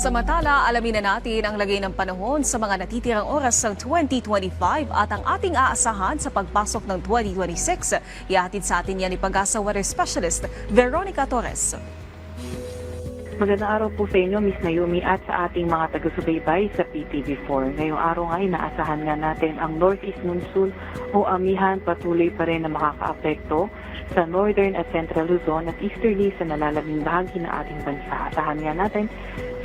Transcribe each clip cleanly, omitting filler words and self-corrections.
Samantala, alamin na natin ang lagay ng panahon sa mga natitirang oras ng 2025 at ang ating aasahan sa pagpasok ng 2026. Ihatid sa atin yan ni Pag-asa Weather Specialist Veronica Torres. Magandang araw po sa inyo, Miss Naomi, at sa ating mga taga-subaybay sa PTV4. Ngayong araw nga, inaasahan nga natin ang Northeast Monsoon o amihan patuloy pa rin na makakaapekto sa Northern at Central Luzon at Easterly sa nalalabing bahagi ng ating bansa. Asahan nga natin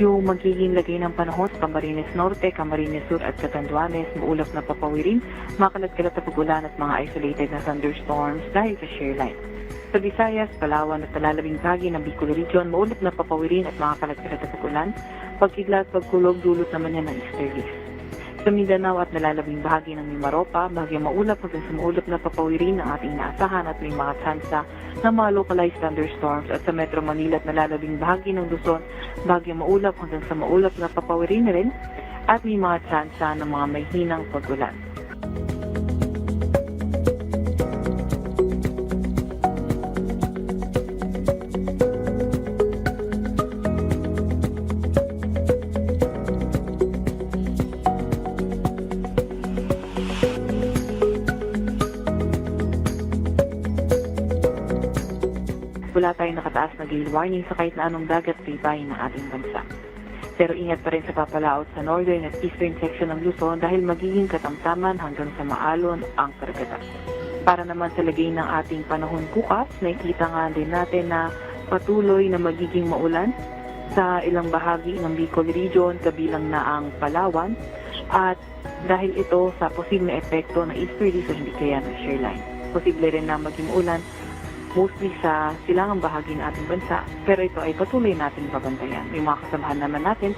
yung magiging lagay ng panahon sa Camarines Norte, Camarines Sur at Catanduanes, maulap na papawirin, makalat-kalat na pag-ulan at mga isolated na thunderstorms dahil sa shear line. Sa Visayas, Palawan at nalalabing bahagi ng Bicol Region, maulap na papawirin at mga kalat-kalat na pag-ulan, pagkidlat, pagkulog, dulot naman yan ng easterlies. Sa Mindanao at nalalabing bahagi ng Mimaropa, bahagyang maulap hanggang sa maulap na papawirin ang ating naasahan at may mga tsansa ng mga localized thunderstorms. At sa Metro Manila at nalalabing bahagi ng Luzon, bahagyang maulap hanggang sa maulap na papawirin na rin at may mga tsansa ng mga may hinang pag-ulan. Wala tayong nakataas na gale warning sa kahit na anong dagat baybayin ng ating bansa. Pero ingat pa rin sa papalaot sa northern at eastern section ng Luzon dahil magiging katamtaman hanggang sa maalon ang karagatan. Para naman sa lagay ng ating panahon bukas, nakikita nga din natin na patuloy na magiging maulan sa ilang bahagi ng Bicol Region, kabilang na ang Palawan, at dahil ito sa posibleng epekto ng easterly so hindi kaya ng shear line. Posible rin na maging ulan mostly sa silangang bahagi ng ating bansa, pero ito ay patuloy nating babantayan. May mga kasamahan naman natin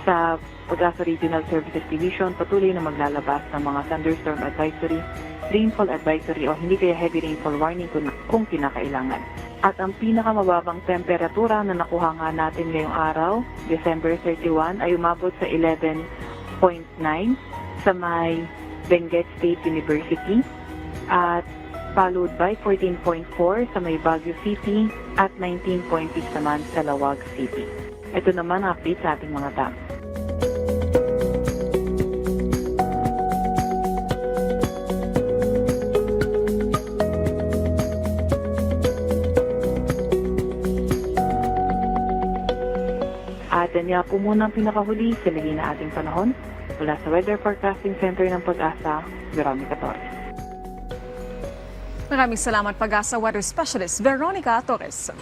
sa Pag-asa Regional Services Division, patuloy na maglalabas ng mga thunderstorm advisory, rainfall advisory o hindi kaya heavy rainfall warning kung kinakailangan. At ang pinakamababang temperatura na nakuha nga natin ngayong araw, December 31, ay umabot sa 11.9 sa may Benguet State University at followed by 14.4 sa may Baguio City at 19.6 naman sa Lawag City. Ito naman ang update sa ating mga dam. At yan po muna ang pinakahuli sa lagay na ating panahon. Mula sa Weather Forecasting Center ng Pag-asa, Veronica Torres. Maraming salamat Pag-asa Weather Specialist Veronica Torres.